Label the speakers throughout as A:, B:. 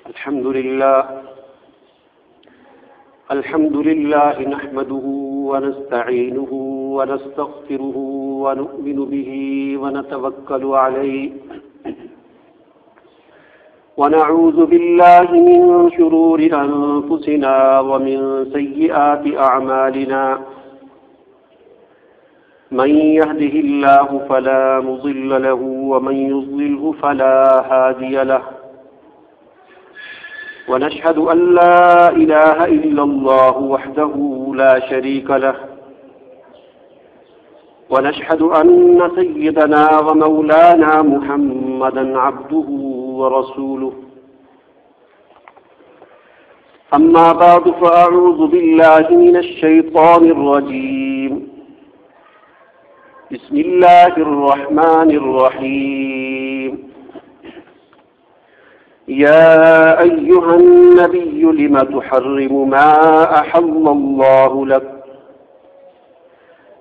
A: الحمد لله نحمده ونستعينه ونستغفره ونؤمن به ونتوكل عليه ونعوذ بالله من شرور أنفسنا ومن سيئات أعمالنا من يهده الله فلا مضل له ومن يضلله فلا هادي له ونشهد أن لا إله إلا الله وحده لا شريك له ونشهد أن سيدنا ومولانا محمدا عبده ورسوله أما بعد فأعوذ بالله من الشيطان الرجيم بسم الله الرحمن الرحيم يا أيها النبي لم تحرم ما أحل الله لك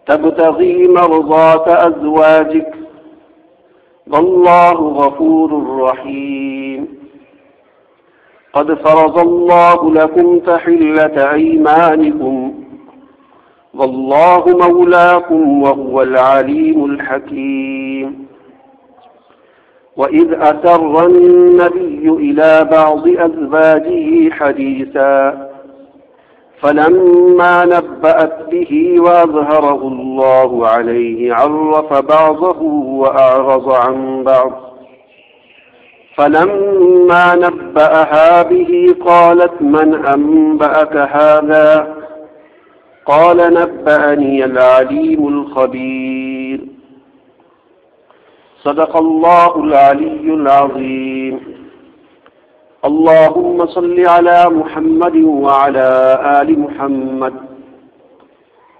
A: تبتغي مرضات أزواجك والله غفور رحيم قد فرض الله لكم تحلة أيمانكم والله مولاكم وهو العليم الحكيم وإذ أسر النبي إلى بعض أزواجه حديثا فلما نبأت به وأظهره الله عليه عرف بعضه وأعرض عن بعض فلما نبأها به قالت من أنبأك هذا قال نبأني العليم الخبير صدق الله العلي العظيم اللهم صل على محمد وعلى آل محمد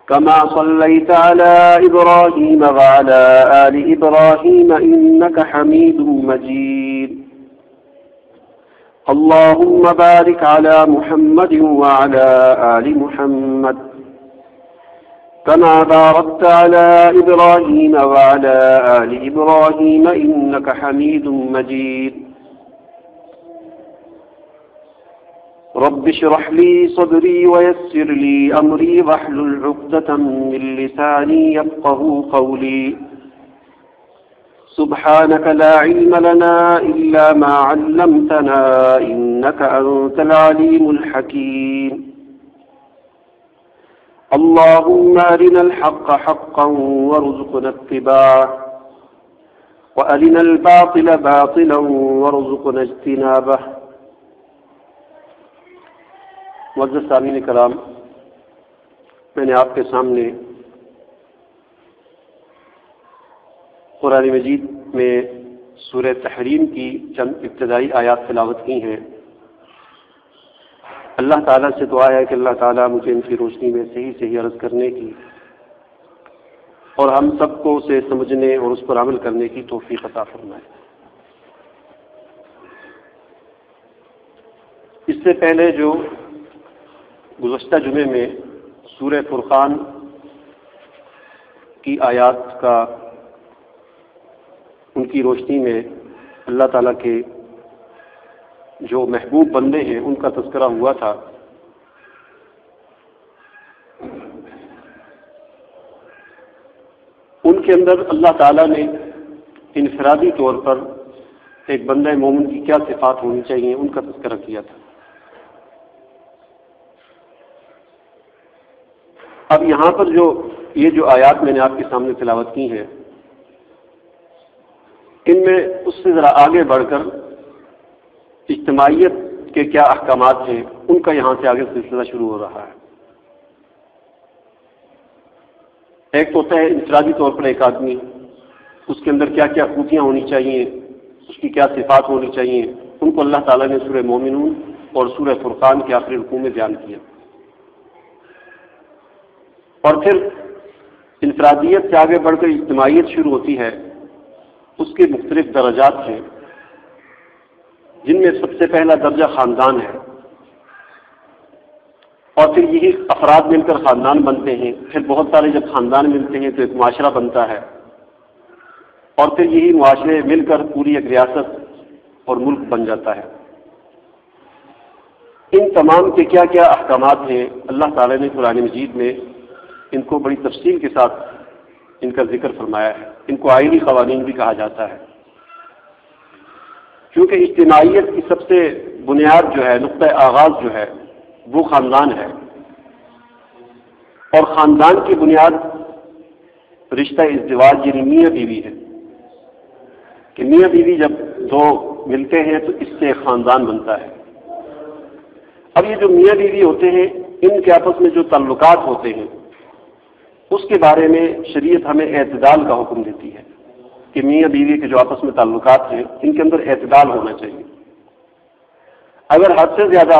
A: كما صليت على إبراهيم وعلى آل إبراهيم إنك حميد مجيد اللهم بارك على محمد وعلى آل محمد كما باركت على إبراهيم وعلى آل إبراهيم إنك حميد مجيد رب اشرح لي صدري ويسر لي أمري واحلل عقدة من لساني يفقهوا قولي سبحانك لا علم لنا إلا ما علمتنا إنك أنت العليم الحكيم اللهم أرنا الحق حقا وارزقنا اتباعه وأرنا الباطل باطلا وارزقنا اجتنابه معزز سامعین کرام، میں نے آپ کے سامنے قرآن مجید میں سورہ تحریم کی چند ابتدائی آیات تلاوت کی ہیں۔ اللہ تعالیٰ سے دعا ہے کہ اللہ تعالیٰ مجھے ان کی روشنی میں صحیح عرض کرنے کی اور ہم سب کو اسے سمجھنے اور اس پر عمل کرنے کی توفیق عطا فرمائے۔ اس سے پہلے جو گزشتہ جمعے میں سورہ فرقان کی آیات کا ان کی روشنی میں اللہ تعالیٰ کے جو محبوب بندے ہیں ان کا تذکرہ ہوا تھا، ان کے اندر اللہ تعالیٰ نے انفرادی طور پر ایک بندہ مومن کی کیا صفات ہونی چاہیے ان کا تذکرہ کیا تھا۔ اب یہاں پر یہ جو آیات میں نے آپ کے سامنے تلاوت کی ہیں، ان میں اس سے ذرا آگے بڑھ کر اجتماعیت کے کیا احکامات ہیں ان کا یہاں سے آگے سلسلہ شروع ہو رہا ہے۔ ایک تو ہوتا ہے انفرادی طور پر ایک آدمی، اس کے اندر کیا کیا خوبیاں ہونی چاہیے، اس کی کیا صفات ہونی چاہیے، ان کو اللہ تعالیٰ نے سورہ مومنون اور سورہ فرقان کے آخری رکوع میں بیان کیا۔ اور پھر انفرادیت سے آگے بڑھ کر اجتماعیت شروع ہوتی ہے، اس کے مختلف درجات ہیں، جن میں سب سے پہلا درجہ خاندان ہے، اور پھر یہی افراد مل کر خاندان بنتے ہیں، پھر بہت سارے جب خاندان ملتے ہیں تو ایک معاشرہ بنتا ہے، اور پھر یہی معاشرے مل کر پوری ایک ریاست اور ملک بن جاتا ہے۔ تمام کے کیا کیا احکامات ہیں، اللہ تعالیٰ نے قرآن مجید میں ان کو بڑی تفصیل کے ساتھ ان کا ذکر فرمایا ہے۔ ان کو آئینی قوانین بھی کہا جاتا ہے، کیونکہ اجتماعیت کی سب سے بنیاد جو ہے، نقطہ آغاز جو ہے، وہ خاندان ہے، اور خاندان کی بنیاد رشتہ ازدواج یعنی میاں بیوی ہے، کہ میاں بیوی جب دو ملتے ہیں تو اس سے خاندان بنتا ہے۔ اب یہ جو میاں بیوی ہوتے ہیں، ان کے آپس میں جو تعلقات ہوتے ہیں، اس کے بارے میں شریعت ہمیں اعتدال کا حکم دیتی ہے کہ میاں بیوی کے جو آپس میں تعلقات ہیں، ان کے اندر اعتدال ہونا چاہیے۔ اگر حد سے زیادہ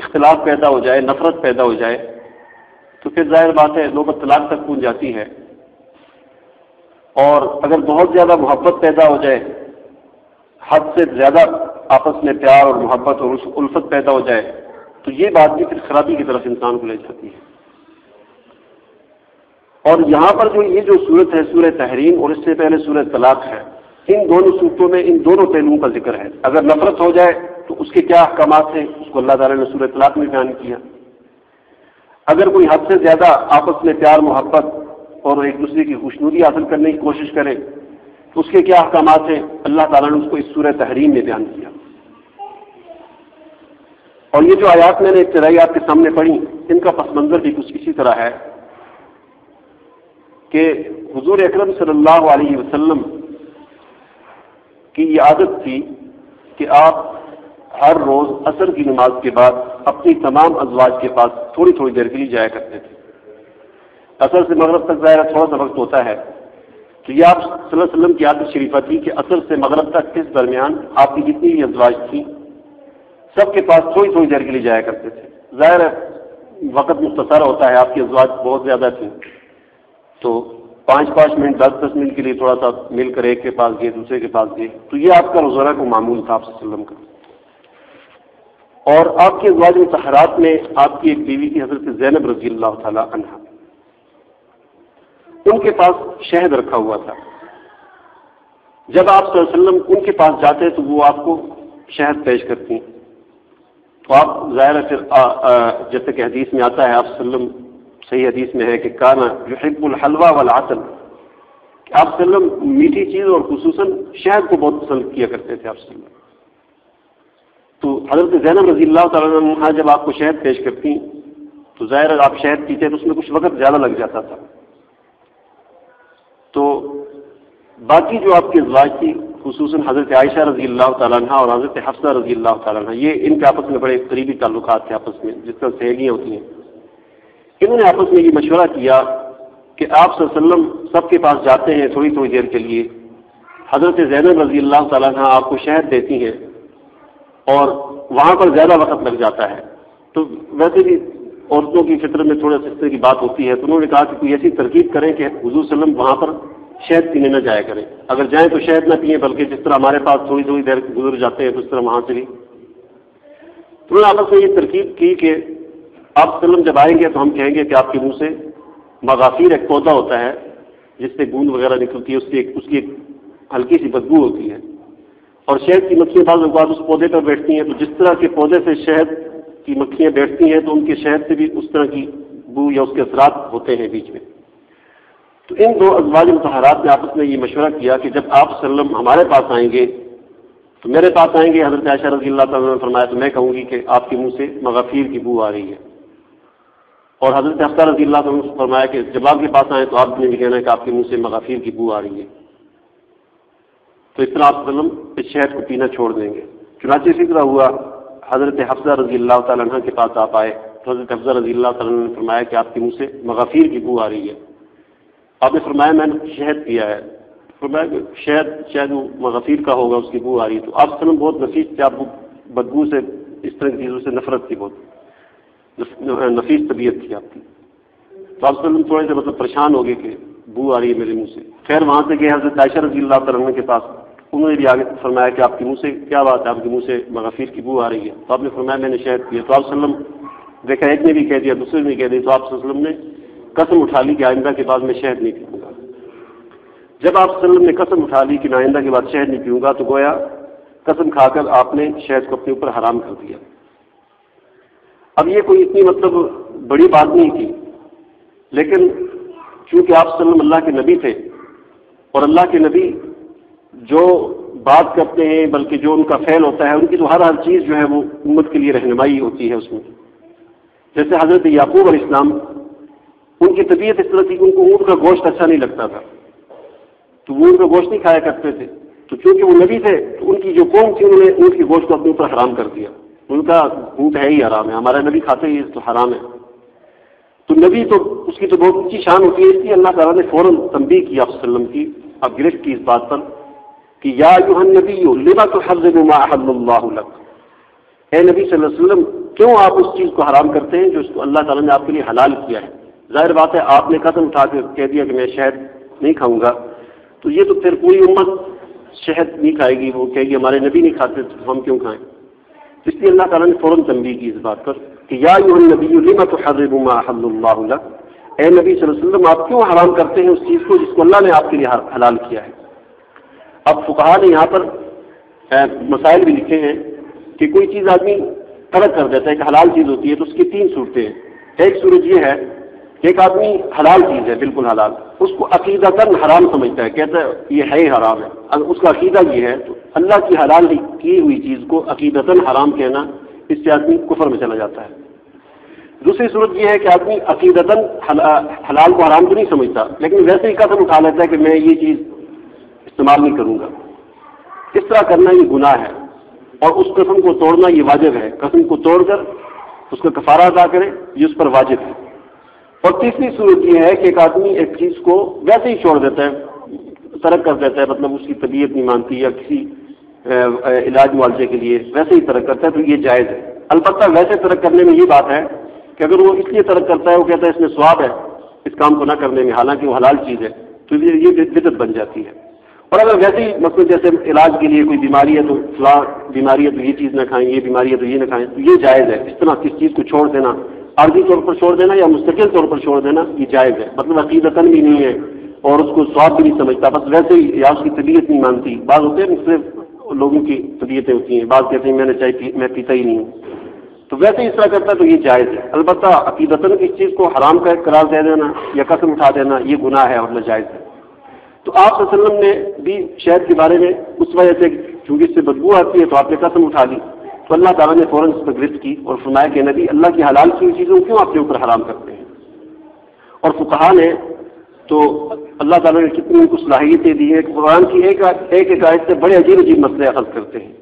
A: اختلاف پیدا ہو جائے، نفرت پیدا ہو جائے، تو پھر ظاہر بات ہے نوبت طلاق تک پہنچ جاتی ہے۔ اور اگر بہت زیادہ محبت پیدا ہو جائے، حد سے زیادہ آپس میں پیار اور محبت اور الفت پیدا ہو جائے، تو یہ بات بھی پھر خرابی کی طرف انسان کو لے جاتی ہے۔ اور یہاں پر جو یہ جو صورت ہے، سورہ تحریم اور اس سے پہلے سورہ طلاق ہے، ان دونوں صورتوں میں ان دونوں پہلوؤں کا ذکر ہے۔ اگر نفرت ہو جائے تو اس کے کیا احکامات ہیں، اس کو اللہ تعالیٰ نے سورہ طلاق میں بیان کیا۔ اگر کوئی حد سے زیادہ آپس میں پیار محبت اور ایک دوسرے کی خوشنودی حاصل کرنے کی کوشش کرے تو اس کے کیا احکامات ہیں، اللہ تعالیٰ نے اس کو اس سورہ تحریم میں بیان کیا۔ اور یہ جو آیات میں نے ابتدائی آپ کے سامنے پڑھی، ان کا پس منظر بھی کچھ اسی طرح ہے کہ حضور اکرم صلی اللہ علیہ وسلم کی یہ عادت تھی کہ آپ ہر روز عصر کی نماز کے بعد اپنی تمام ازواج کے پاس تھوڑی تھوڑی دیر کے لیے جایا کرتے تھے۔ عصر سے مغرب تک ظاہر تھوڑا سا وقت ہوتا ہے، تو یہ آپ صلی اللہ علیہ وسلم کی عادت شریفہ تھی کہ عصر سے مغرب تک اس درمیان آپ کی جتنی بھی ازواج تھیں سب کے پاس تھوڑی تھوڑی دیر کے لیے جایا کرتے تھے۔ ظاہر وقت مختصر ہوتا ہے، آپ کی ازواج بہت زیادہ تھیں، تو 5-5 منٹ 10-10 منٹ کے لیے تھوڑا سا مل کر ایک کے پاس گئے، دوسرے کے پاس گئے، تو یہ آپ کا روزانہ کو معمول تھا آپ صلی اللہ علیہ وسلم کا۔ اور آپ کی ازواج مطہرات میں آپ کی ایک بیوی کی حضرت زینب رضی اللہ تعالی عنہا، ان کے پاس شہد رکھا ہوا تھا۔ جب آپ صلی اللہ علیہ وسلم ان کے پاس جاتے تو وہ آپ کو شہد پیش کرتی، تو آپ ظاہر پھر جیسے کہ حدیث میں آتا ہے، آپ صلی اللہ علیہ وسلم صحیح حدیث میں ہے کہ کانا یحب الحلوہ والعسل، کہ آپ صلی اللہ علیہ وسلم میٹھی چیز اور خصوصاً شہد کو بہت پسند کیا کرتے تھے آپ صلی اللہ علیہ وسلم۔ تو حضرت زینب رضی اللہ تعالیٰ عنہ جب آپ کو شہد پیش کرتی تو ظاہر آپ شہد پیتے تو اس میں کچھ وقت زیادہ لگ جاتا تھا، تو باقی جو آپ کی ازواج تھی خصوصاً حضرت عائشہ رضی اللہ تعالیٰ عنہ اور حضرت حفصہ رضی اللہ تعالیٰ عنہ، یہ ان کے آپس میں بڑے قریبی تعلقات تھے آپس میں، جس طرح سہیلیاں ہوتی ہیں۔ انہوں نے آپس میں یہ مشورہ کیا کہ آپ صلی اللہ علیہ وسلم سب کے پاس جاتے ہیں تھوڑی تھوڑی دیر کے لیے، حضرت زینب رضی اللہ تعالیٰ عنہ آپ کو شہد دیتی ہیں اور وہاں پر زیادہ وقت لگ جاتا ہے، تو ویسے بھی عورتوں کی فطرت میں تھوڑے سستے کی بات ہوتی ہے، تو انہوں نے کہا کہ کوئی ایسی ترکیب کریں کہ حضور صلی اللہ علیہ وسلم وہاں پر شہد پینے نہ جایا کریں، اگر جائیں تو شہد نہ پئیں، بلکہ جس طرح ہمارے پاس تھوڑی تھوڑی دیر گزر جاتے ہیں تو اس طرح وہاں سے بھی۔ تو انہوں نے آپس میں یہ ترکیب کی کہ آپ صلی اللہ علیہ وسلم جب آئیں گے تو ہم کہیں گے کہ آپ کے منہ سے مغافیر ایک پودا ہوتا ہے جس سے گوند وغیرہ نکلتی ہے، اس کی ایک ہلکی سی بدبو ہوتی ہے، اور شہد کی مکھیاں بعض اوقات اس پودے پر بیٹھتی ہیں، تو جس طرح کے پودے سے شہد کی مکھیاں بیٹھتی ہیں تو ان کے شہد سے بھی اس طرح کی بو یا اس کے اثرات ہوتے ہیں بیچ میں۔ تو ان دو ازواج مطہرات نے آپس میں یہ مشورہ کیا کہ جب آپ صلی اللہ علیہ وسلم ہمارے پاس آئیں گے تو میرے پاس آئیں گے، حضرت عائشہ رضی اللہ تعالیٰ نے فرمایا تو میں کہوں گی کہ آپ کے منہ سے مغافیر کی بو آ رہی ہے، اور حضرت حفصہ رضی اللہ تعالیٰ نے فرمایا کہ جب آپ کے پاس آئیں تو آپ نے بھی کہنا ہے کہ آپ کے منہ سے مغافیر کی بو آ رہی ہے۔ تو اس طرح آپ صلی اللہ علیہ وسلم اس شہد کو پینا چھوڑ دیں گے۔ چنانچہ اسی طرح ہوا، حضرت حفصہ رضی اللہ تعالیٰ عنہ کے پاس آپ آئے تو حضرت حفصہ رضی اللہ تعالیٰ عنہ نے فرمایا کہ آپ کے منہ سے مغافیر کی بو آ رہی ہے۔ آپ نے فرمایا میں نے شہد پیا ہے، فرمایا کہ شاید وہ مغافیر کا ہوگا، اس کی بو آ رہی ہے۔ تو آپ صلی اللہ علیہ وسلم بہت نفیس تھے، آپ کو بدبو سے اس طرح کی چیزوں سے نفرت تھی، بہت نفیس طبیعت تھی آپ کی۔ تو آپ صلی اللہ علیہ وسلم تھوڑے سے مطلب پریشان ہو گئے کہ بو آ رہی ہے میرے منہ سے۔ خیر وہاں سے گئے حضرت عائشہ رضی اللہ تعالیٰ عنہ کے پاس، انہوں نے بھی آگے فرمایا کہ آپ کے منہ سے کیا بات ہے، آپ کے منہ سے مغافیر کی بو آ رہی ہے۔ تو آپ نے فرمایا میں نے شہد پیا۔ تو آپ صلی اللہ علیہ وسلم دیکھا ایک نے بھی کہہ دیا، دوسرے نے بھی کہہ دیا، تو آپ صلی اللہ علیہ وسلم نے قسم اٹھا لی کہ آئندہ کے بعد میں شہد نہیں پیوں گا۔ جب آپ صلی اللہ علیہ وسلم نے قسم اٹھا لی کہ میں آئندہ کے بعد شہد نہیں پیوں گا، تو گویا قسم کھا کر آپ نے شہد کو اپنے اوپر حرام کر دیا۔ اب یہ کوئی اتنی مطلب بڑی بات نہیں تھی، لیکن چونکہ آپ صلی اللہ علیہ وسلم اللہ کے نبی تھے، اور اللہ کے نبی جو بات کرتے ہیں بلکہ جو ان کا فعل ہوتا ہے، ان کی تو ہر چیز جو ہے وہ امت کے لیے رہنمائی ہوتی ہے اس میں. جیسے حضرت یعقوب علیہ السلام، ان کی طبیعت اس طرح تھی کہ ان کو اونٹ کا گوشت اچھا نہیں لگتا تھا، تو وہ اونٹ کا گوشت نہیں کھایا کرتے تھے. تو چونکہ وہ نبی تھے تو ان کی جو قوم تھی انہوں نے اونٹ کے گوشت کو اپنے اوپر حرام کر دیا. ان کا اونٹ ہے ہی حرام ہے، ہمارا نبی کھاتے ہی تو حرام ہے. تو نبی تو اس کی تو بہت اونچی شان ہوتی ہے، اس لیے اللہ تعالیٰ نے فوراً تنبیہ کی آپ صلی اللہ علیہ وسلم کی، اب گرفت کی اس بات پر کہ یا ایھا النبی لما تحرم ما احل اللہ لک، اے نبی صلی اللہ علیہ وسلم کیوں آپ اس چیز کو حرام کرتے ہیں جو اس کو اللہ تعالیٰ نے آپ کے لیے حلال کیا ہے. ظاہر بات ہے آپ نے قدم اٹھا کے کہہ دیا کہ میں شہد نہیں کھاؤں گا، تو یہ تو پھر پوری امت شہد نہیں کھائے گی، وہ کہے گی ہمارے نبی نہیں کھاتے تو ہم کیوں کھائیں. اس لیے اللہ تعالیٰ نے فوراً تنبیہ کی اس بات پر کہ یا ایھا النبی لما تحرم ما احل اللہ لک، اے نبی صلی اللہ علیہ وسلم آپ کیوں حرام کرتے ہیں اس چیز کو جس کو اللہ نے آپ کے لیے حلال کیا ہے. اب فقہا نے یہاں پر مسائل بھی لکھے ہیں کہ کوئی چیز آدمی ترک کر دیتا ہے کہ حلال چیز ہوتی ہے تو اس کی تین صورتیں ہیں. ایک صورت یہ ہے کہ ایک آدمی حلال چیز ہے بالکل حلال، اس کو عقیدتاً حرام سمجھتا ہے، کہتا ہے یہ ہے ہی حرام ہے، اگر اس کا عقیدہ یہ ہے تو اللہ کی حلال کی ہوئی چیز کو عقیدتاً حرام کہنا، اس سے آدمی کفر میں چلا جاتا ہے. دوسری صورت یہ ہے کہ آدمی عقیدتاً حلال کو حرام تو نہیں سمجھتا لیکن ویسے ہی قسم اٹھا لیتا ہے کہ میں یہ چیز استعمال نہیں کروں گا. اس طرح کرنا یہ گناہ ہے اور اس قسم کو توڑنا یہ واجب ہے. قسم کو توڑ کر اس کا کفارہ ادا کرے یہ اس پر واجب ہے. اور تیسری صورت یہ ہے کہ ایک آدمی ایک چیز کو ویسے ہی چھوڑ دیتا ہے، ترک کر دیتا ہے، مطلب اس کی طبیعت نہیں مانتی یا کسی علاج معالجے کے لیے ویسے ہی ترک کرتا ہے تو یہ جائز ہے. البتہ ویسے ترک کرنے میں یہ بات ہے کہ اگر وہ اس لیے ترک کرتا ہے، وہ کہتا ہے اس میں ثواب ہے اس کام کو نہ کرنے میں حالانکہ وہ حلال چیز ہے، تو یہ بدعت بن جاتی ہے. اور اگر ویسے ہی مطلب جیسے علاج کے لیے کوئی بیماری ہے تو فلاں بیماری ہے تو یہ چیز نہ کھائیں، یہ بیماری ہے تو یہ نہ کھائیں، تو یہ جائز ہے. اس طرح کس چیز کو چھوڑ دینا، عارضی طور پر چھوڑ دینا یا مستقل طور پر چھوڑ دینا، یہ جائز ہے. مطلب عقیدتاً بھی نہیں ہے اور اس کو ثواب بھی نہیں سمجھتا، بس ویسے ہی یا اس کی طبیعت نہیں مانتی. بعض ہوتے ہیں مختلف لوگوں کی طبیعتیں ہوتی ہیں، بعض کہتے ہیں میں نے چائے میں پیتا ہی نہیں ہوں، تو ویسے ہی اس طرح کرتا ہے تو یہ جائز ہے. البتہ عقیدتاً کسی چیز کو حرام کا قرار دے دینا یا قسم اٹھا دینا یہ گناہ ہے اور ناجائز ہے. تو آپ صلی اللہ علیہ وسلم نے بھی شہد کے بارے میں اس وجہ سے چونکہ اس سے بدبو آتی ہے تو آپ نے قسم اٹھا لی، تو اللہ تعالیٰ نے فوراً اس پر گرفت کی اور فرمایا کہ نبی اللہ کی حلال کی چیزوں کیوں آپ کے اوپر حرام کرتے ہیں. اور فقہا نے تو اللہ تعالیٰ نے کتنی ان کو صلاحیتیں دی ہیں کہ قرآن کی ایک آیت سے بڑے عجیب عجیب مسئلے اخذ کرتے ہیں.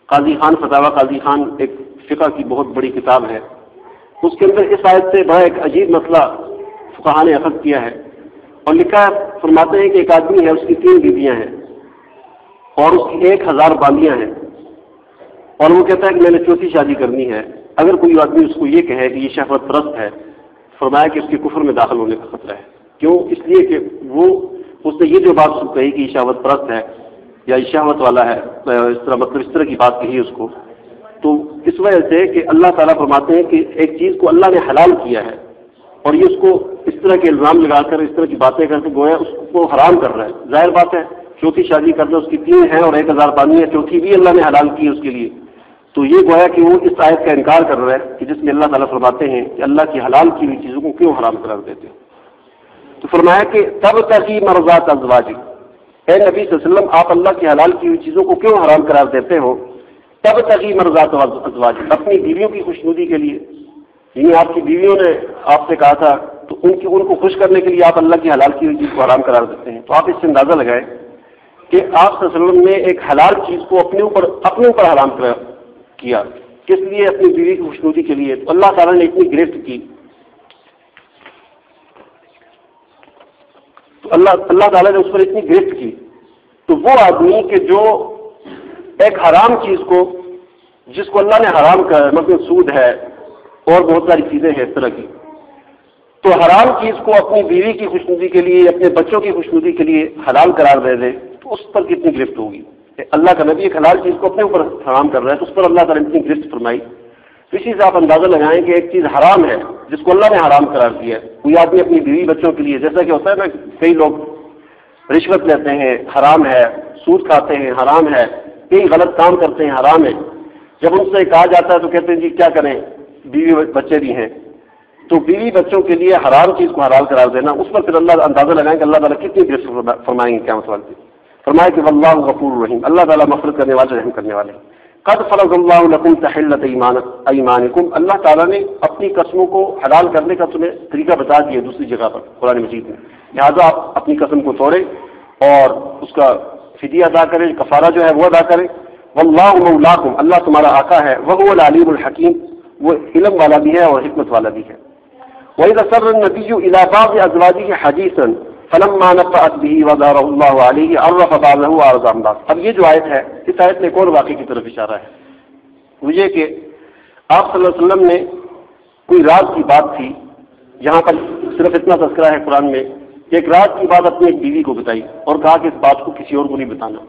A: قاضی خان فتاویٰ قاضی خان ایک فقہ کی بہت بڑی کتاب ہے، اس کے اندر اس آیت سے بڑا ایک عجیب مسئلہ فقہا نے اخذ کیا ہے اور لکھا ہے. فرماتے ہیں کہ ایک آدمی ہے، اس کی 3 بیویاں ہیں اور اس کی 1000 باندیاں ہیں، اور وہ کہتا ہے کہ میں نے 4تھی شادی کرنی ہے. اگر کوئی آدمی اس کو یہ کہے کہ یہ شہوت پرست ہے، فرمایا کہ اس کے کفر میں داخل ہونے کا خطرہ ہے. کیوں؟ اس لیے کہ اس نے یہ جو بات کہی کہ یہ شہوت پرست ہے یا یہ شہوت والا ہے، اس طرح کی بات کہی اس کو، تو اس وجہ سے کہ اللہ تعالیٰ فرماتے ہیں کہ ایک چیز کو اللہ نے حلال کیا ہے اور یہ اس کو اس طرح کے الزام لگا کر اس طرح کی باتیں کر کے گویا اس کو حرام کر رہا ہے. ظاہر بات ہے 4تھی شادی کرنا، اس کی 3 ہیں اور 1000 باندھی ہے، 4تھی بھی اللہ نے حلال کی ہے اس کے لیے، تو یہ گویا کہ وہ اس آیت کا انکار کر رہا ہے کہ جس میں اللہ تعالیٰ فرماتے ہیں کہ اللہ کی حلال کی ہوئی چیزوں کو کیوں حرام قرار دیتے ہیں. تو فرمایا کہ تب تقی مرضات ازواجک، اے نبی صلی اللہ علیہ وسلم آپ اللہ کی حلال کی ہوئی چیزوں کو کیوں حرام قرار دیتے ہو؟ تب تقی مرضات ازواجک، اپنی بیویوں کی خوشنودی کے لیے، یعنی آپ کی بیویوں نے آپ سے کہا تھا تو ان کو خوش کرنے کے لیے آپ اللہ کی حلال کی ہوئی چیز کو حرام قرار دیتے ہیں. تو آپ اس سے اندازہ لگائیں کہ آپ صلی اللہ علیہ وسلم نے ایک حلال چیز کو اپنے اوپر حرام کیا، کس لیے؟ اپنی بیوی کی خوشنودی کے لیے. تو اللہ تعالیٰ نے اتنی گرفت کی، تو اللہ تعالیٰ نے اس پر اتنی گرفت کی، تو وہ آدمی کہ جو ایک حرام چیز کو جس کو اللہ نے حرام کیا، مطلب سود ہے اور بہت ساری چیزیں ہیں اس طرح کی، تو حرام چیز کو اپنی بیوی کی خوشنودی کے لیے، اپنے بچوں کی خوشنودی کے لیے حلال قرار دے دے تو اس پر کتنی گرفت ہوگی. اللہ کا نبی ایک حلال چیز کو اپنے اوپر حرام کر رہا ہے تو اس پر اللہ تعالیٰ نے اتنی گرفت فرمائی. تو اسی سے آپ اندازہ لگائیں کہ ایک چیز حرام ہے جس کو اللہ نے حرام قرار دیا ہے. کوئی آدمی اپنی بیوی بچوں کے لیے، جیسا کہ ہوتا ہے نا کئی لوگ رشوت لیتے ہیں حرام ہے، سود کھاتے ہیں حرام ہے، کئی غلط کام کرتے ہیں حرام ہے. جب ان سے کہا جاتا ہے تو کہتے ہیں جی کیا کریں، بیوی بچے بھی ہیں، تو بیوی بچوں کے لیے حرام چیز کو حلال قرار دینا، اس پر پھر اللہ اندازہ لگائیں کہ اللہ تعالیٰ کتنی دیر فرمائیں گے قیامت والے دن۔ فرمایا کہ واللہ غفور رحیم، اللہ تعالیٰ مغفرت کرنے والے، رحم کرنے والے۔ قد فرض اللہ لکم تحلۃ ایمانکم، اللہ تعالیٰ نے اپنی قسموں کو حلال کرنے کا تمہیں طریقہ بتا دیا دوسری جگہ پر قرآن مجید میں، لہٰذا آپ اپنی قسم کو توڑیں اور اس کا فدیہ ادا کریں، کفارہ جو ہے وہ ادا کریں۔ واللہ مولاکم، اللہ تمہارا آقا ہے، وہو العلیم الحکیم، وہ علم والا بھی ہے اور حکمت والا بھی ہے۔ وَإِذَا سَرَّ النَّبِيُّ إِلَىٰ بَعْضِ أَزْوَاجِهِ حَدِيثًا فَلَمَّا نَبَّأَتْ بِهِ وَأَظْهَرَهُ اللَّهُ عَلَيْهِ عَرَّفَ بَعْضَهُ وَأَعْرَضَ عَن بَعْضٍ۔ اب یہ جو آیت ہے، اس آیت میں ایک اور واقعے کی طرف اشارہ ہے، وہ یہ کہ آپ صلی اللہ علیہ وسلم نے کوئی راز کی بات تھی، یہاں پر صرف اتنا تذکرہ ہے قرآن میں کہ ایک راز کی بات اپنی ایک بیوی کو بتائی اور کہا کہ اس بات کو کسی اور کو نہیں بتانا،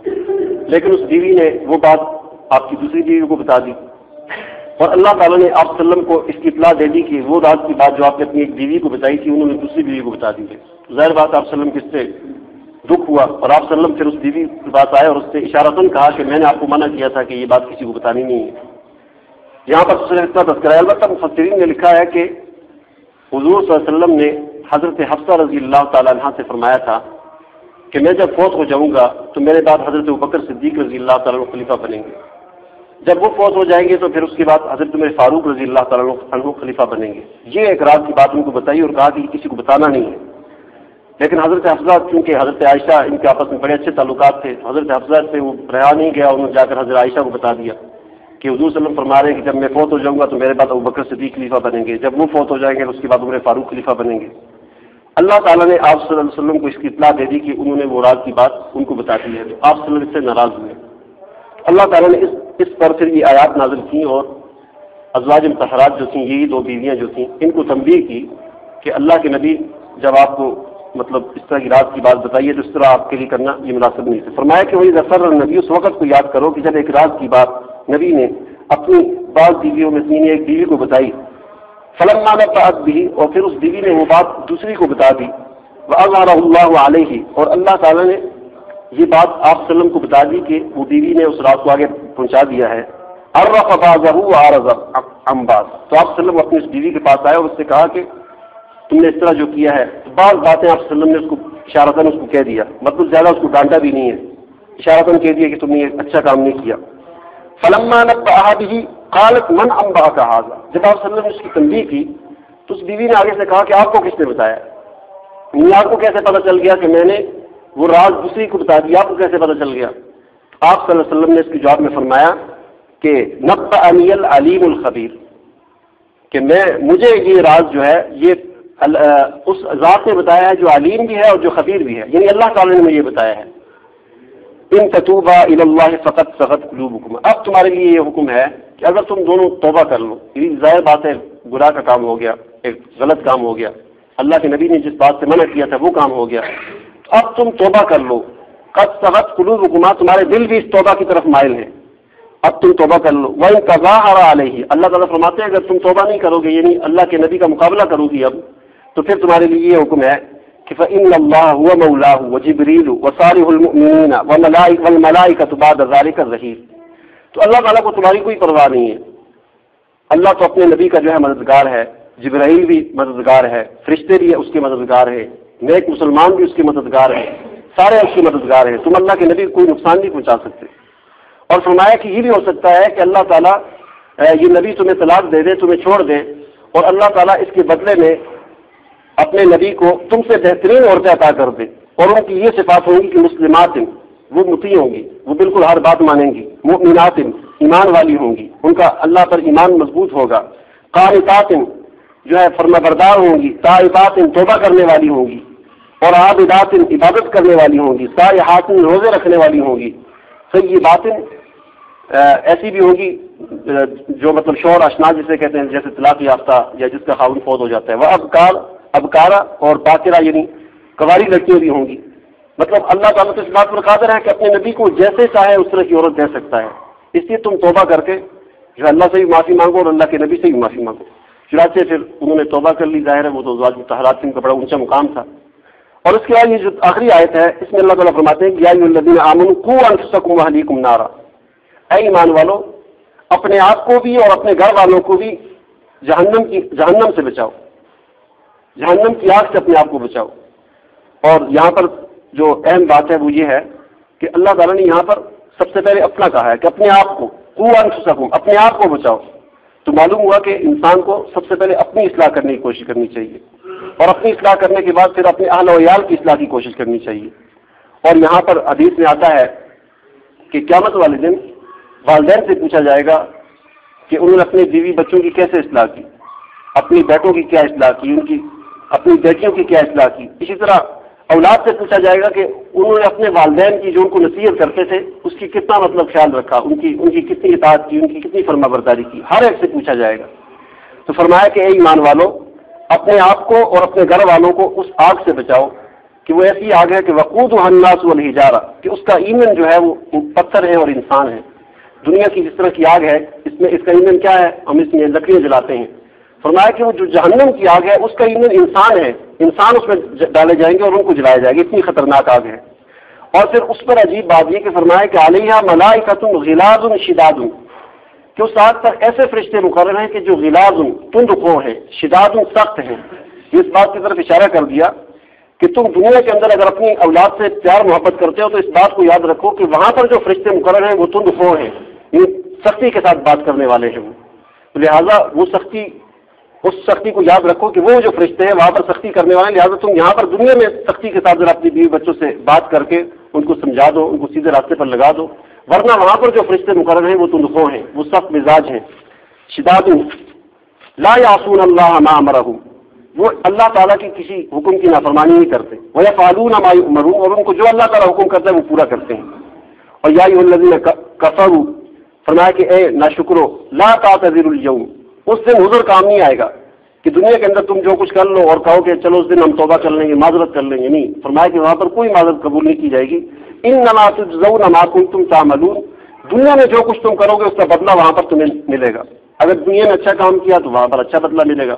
A: لیکن اس بیوی نے وہ بات آپ کی دوسری بیوی کو بتا دی، اور اللہ تعالیٰ نے آپ صلی اللہ علیہ وسلم کو اس کی اطلاع دے دی کہ وہ راز کی بات جو آپ نے اپنی ایک بیوی کو بتائی تھی انہوں نے دوسری بیوی کو بتا دی ہے۔ ظاہر بات آپ صلی اللہ علیہ وسلم کس سے دکھ ہوا، اور آپ صلی اللہ علیہ وسلم پھر اس بیوی کے پاس آئے اور اس سے اشارتاً کہا کہ میں نے آپ کو منع کیا تھا کہ یہ بات کسی کو بتانی نہیں ہے۔ یہاں پر صرف اتنا تذکرہ ہے، البتہ مفسرین نے لکھا ہے کہ حضور صلی اللہ علیہ وسلم نے حضرت حفصہ رضی اللہ تعالیٰ عنہ سے فرمایا تھا کہ میں جب فوت ہو جاؤں گا تو میرے بعد حضرت ابوبکر صدیق رضی اللہ تعالیٰ عنہ خلیفہ بنیں گے، جب وہ فوت ہو جائیں گے تو پھر اس کے بعد حضرت عمر فاروق رضی اللہ تعالیٰ عنہ خلیفہ بنیں گے۔ یہ ایک راز کی بات ان کو بتائی اور کہا کہ کسی کو بتانا نہیں ہے، لیکن حضرت حفصہ چونکہ حضرت عائشہ ان کے آپس میں بڑے اچھے تعلقات تھے، حضرت حفصہ سے وہ رہا نہیں گیا، انہوں نے جا کر حضرت عائشہ کو بتا دیا کہ حضور صلی اللہ علیہ وسلم فرما رہے ہیں کہ جب میں فوت ہو جاؤں گا تو میرے بعد ابوبکر صدیق خلیفہ بنیں گے، جب وہ فوت ہو جائیں گے اس کے بعد عمر فاروق خلیفہ بنیں گے۔ اللہ تعالیٰ نے آپ صلی اللہ علیہ وسلم کو اس کی اطلاع دے دی کہ انہوں نے وہ راز کی بات ان کو بتا دی ہے، تو آپ صلی اللہ علیہ وسلم سے ناراض ہوئے۔ اللہ تعالیٰ نے اس پر پھر یہ آیات نازل کی اور ازواج مطہرات جو تھیں، یہی دو بیویاں جو تھیں، ان کو تنبیہ کی کہ اللہ کے نبی جب آپ کو مطلب اس طرح کی راز کی بات بتائیے تو اس طرح آپ کے لیے کرنا یہ مناسب نہیں ہے۔ فرمایا کہ وہی ظفر النبی، اس وقت کو یاد کرو کہ جب ایک راز کی بات نبی نے اپنی بعض بیویوں میں سے ایک بیوی کو بتائی، فلما نبأت به، اور پھر اس بیوی نے وہ بات دوسری کو بتا دی، وأظهره الله علیہ، اور اللہ تعالیٰ نے یہ بات آپ صلی اللہ علیہ وسلم کو بتا دی کہ وہ بیوی نے اس راز کو آگے پہنچا دیا ہے، عرف بعضه وأعرض عن بعض، تو آپ صلی اللہ علیہ وسلم اپنی اس بیوی کے پاس آئے اور اس سے کہا کہ تم نے اس طرح جو کیا ہے، بعض باتیں آپ صلی اللہ علیہ وسلم نے اس کو اشارتاً اس کو کہہ دیا، مطلب زیادہ اس کو ڈانٹا بھی نہیں ہے، اشارتاً کہہ دیا کہ تم نے یہ اچھا کام نہیں کیا۔ فلما نبأها به قالت من انبأك هذا، جب آپ صلی اللہ علیہ وسلم نے اس کی تنبیہ کی تو اس بیوی نے آگے سے کہا کہ آپ کو کس نے بتایا، آپ کو کیسے پتہ چل گیا کہ میں نے وہ راز دوسری کو بتا دیا، آپ کو کیسے پتہ چل گیا؟ آپ صلی اللہ علیہ وسلم نے اس کے جواب میں فرمایا کہ نبأنی العلیم الخبیر، کہ مجھے یہ راز جو ہے یہ اس ذات نے بتایا ہے جو علیم بھی ہے اور جو خبیر بھی ہے، یعنی اللہ تعالیٰ نے مجھے یہ بتایا ہے۔ ان تتوبا الی اللہ فقد صغت قلوبکم، اب تمہارے لیے یہ حکم ہے کہ اگر تم دونوں توبہ کر لو، یہ ظاہر بات ہے گناہ کا کام ہو گیا، ایک غلط کام ہو گیا، اللہ کے نبی نے جس بات سے منع کیا تھا وہ کام ہو گیا، اب تم توبہ کر لو، قد صغت قلوبکم، تمہارے دل بھی اس توبہ کی طرف مائل ہیں، اب تم توبہ کر لو۔ وَإِن تَظَاهَرَ عَلَيْهِ، اللہ تعالیٰ فرماتے ہیں اگر تم توبہ نہیں کرو گے، یعنی اللہ کے نبی کا مقابلہ کرو گی اب، تو پھر تمہارے لیے یہ حکم ہے کہ فَإِنَّ اللَّهَ هُوَ مَوْلَاهُ وَجِبْرِيلُ وَصَالِحُ الْمُؤْمِنِينَ وَالْمَلَائِكَةُ بَعْدَ ذَلِكَ ظَهِيرٌ، تو اللہ تعالیٰ کو تمہاری کوئی پرواہ نہیں ہے، اللہ تو اپنے نبی کا جو ہے مددگار ہے، جبرائیل بھی مددگار ہے، فرشتے بھی اس کے مددگار ہیں، نیک مسلمان بھی اس کے مددگار ہیں، سارے اس کے مددگار ہیں، تم اللہ کے نبی کو کوئی نقصان نہیں پہنچا سکتے۔ اور فرمایا کہ یہ بھی ہو سکتا ہے کہ اللہ تعالیٰ یہ نبی تمہیں طلاق دے دے، تمہیں چھوڑ دے، اور اللہ تعالیٰ اس کے بدلے میں اپنے نبی کو تم سے بہترین عورتیں عطا کر دے، اور ان کی یہ صفات ہوں گی کہ مسلمات، وہ مطیع ہوں گی، وہ بالکل ہر بات مانیں گی، مؤمنات، ایمان والی ہوں گی، ان کا اللہ پر ایمان مضبوط ہوگا، قانتات، جو ہے فرما بردار ہوں گی، تائبات، توبہ کرنے والی ہوں گی، اور عابدات، عبادت کرنے والی ہوں گی، صائحات، روزے رکھنے والی ہوں گی، طیبات، ایسی بھی ہوگی جو مطلب شوہر اشنا جسے کہتے ہیں، جیسے طلاق یافتہ یا جس کا خاوند فوت ہو جاتا ہے، وہ ابکارا اور باقرہ یعنی کنواری لڑکیاں بھی ہوں گی، مطلب اللہ تعالیٰ تو اس بات پر قادر ہے کہ اپنے نبی کو جیسے چاہے اس طرح کی عورت دے سکتا ہے، اس لیے تم توبہ کر کے جو اللہ سے بھی معافی مانگو اور اللہ کے نبی سے بھی معافی مانگو۔ چنانچہ پھر انہوں نے توبہ کر لی، ظاہر ہے وہ تو ازواج مطہرات کا بڑا اونچا مقام تھا۔ اور اس کے بعد یہ جو آخری آیت ہے اس میں اللہ تعالیٰ فرماتے ہیں کہ یا ایھا الذین آمنوا قوا انفسکم واہلیکم نارا، اے ایمان والو اپنے آپ کو بھی اور اپنے گھر والوں کو بھی جہنم سے بچاؤ، جہنم کی آگ سے اپنے آپ کو بچاؤ۔ اور یہاں پر جو اہم بات ہے وہ یہ ہے کہ اللہ تعالیٰ نے یہاں پر سب سے پہلے اپنا کہا ہے کہ اپنے آپ کو، قوا انفسکم، اپنے آپ کو بچاؤ۔ تو معلوم ہوا کہ انسان کو سب سے پہلے اپنی اصلاح کرنے کی کوشش کرنی چاہیے، اور اپنی اصلاح کرنے کے بعد پھر اپنے اہل و عیال کی اصلاح کی کوشش کرنی چاہیے۔ اور یہاں پر حدیث میں آتا ہے کہ قیامت والے دن والدین سے پوچھا جائے گا کہ انہوں نے اپنے بیوی بچوں کی کیسے اصلاح کی، اپنی بیٹوں کی کیا اصلاح کی، ان کی اپنی بیٹیوں کی کیا اصلاح کی۔ اسی طرح اولاد سے پوچھا جائے گا کہ انہوں نے اپنے والدین کی جو ان کو نصیحت کرتے تھے اس کی کتنا خیال رکھا، ان کی کتنی اطاعت کی، ان کی کتنی فرما برداری کی، ہر ایک سے پوچھا جائے گا۔ تو فرمایا کہ اے ایمان والو، اپنے آپ کو اور اپنے گھر والوں کو اس آگ سے بچاؤ کہ وہ ایسی آگ ہے کہ وقودها الناس والحجارہ، کہ اس کا ایندھن جو ہے وہ پتھر ہے اور انسان ہے۔ دنیا کی جس طرح کی آگ ہے اس کا ایندھن کیا ہے؟ ہم اس میں لکڑیاں جلاتے ہیں۔ فرمایا کہ وہ جو جہنم کی آگ ہے اس کا ایندھن انسان ہے، انسان اس میں ڈالے جائیں گے اور ان کو جلائے جائے گا، اتنی خطرناک آگ ہے۔ اور پھر اس پر عجیب بات یہ کہ فرمایا کہ علیہا ملائکۃ غلاظ شداد، کہ اس آگ پر ایسے فرشتے مقرر ہیں کہ جو غلاظ تند خو ہیں، شداد سخت ہیں۔ اس بات کی طرف اشارہ کر دیا کہ تم دنیا کے اندر اگر اپنی اولاد سے پیار محبت کرتے ہو تو اس بات کو یاد رکھو کہ وہاں پر جو فرشتے مقرر ہیں وہ تند خو ہیں، سختی کے ساتھ بات کرنے والے ہیں وہ، لہٰذا اس سختی کو یاد رکھو کہ وہ جو فرشتے ہیں وہاں پر سختی کرنے والے ہیں، لہٰذا تم یہاں پر دنیا میں سختی کے ساتھ ذرا اپنی بیوی بچوں سے بات کر کے ان کو سمجھا دو، ان کو سیدھے راستے پر لگا دو، ورنہ وہاں پر جو فرشتے مقرر ہیں وہ تندخو ہیں، وہ سخت مزاج ہیں۔ شداد لا یعصون اللہ ما امرہم، وہ اللہ تعالیٰ کی کسی حکم کی نافرمانی نہیں کرتے، ویفعلون ما یؤمرون، اور ان کو جو اللہ تعالیٰ حکم کرتا ہے وہ پورا کرتے ہیں۔ اور یا ایھا الذین کفروا، فرمایا کہ اے ناشکرو، لا تعتذروا اليوم، اس دن عذر کام نہیں آئے گا کہ دنیا کے اندر تم جو کچھ کر لو اور کہو کہ چلو اس دن ہم توبہ کر لیں گے، معذرت کر لیں گے، نہیں۔ فرمایا کہ وہاں پر کوئی معذرت قبول نہیں کی جائے گی۔ انما تجزون ما کنتم تعملون، دنیا میں جو کچھ تم کرو گے اس کا بدلہ وہاں پر تمہیں ملے گا۔ اگر دنیا میں اچھا کام کیا تو وہاں پر اچھا بدلہ ملے گا،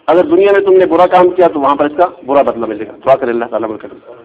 A: اگر دنیا میں تم نے برا کام کیا تو وہاں پر اس کا برا بدلہ ملے گا۔ دعا کریں اللہ تعالیٰ کرے۔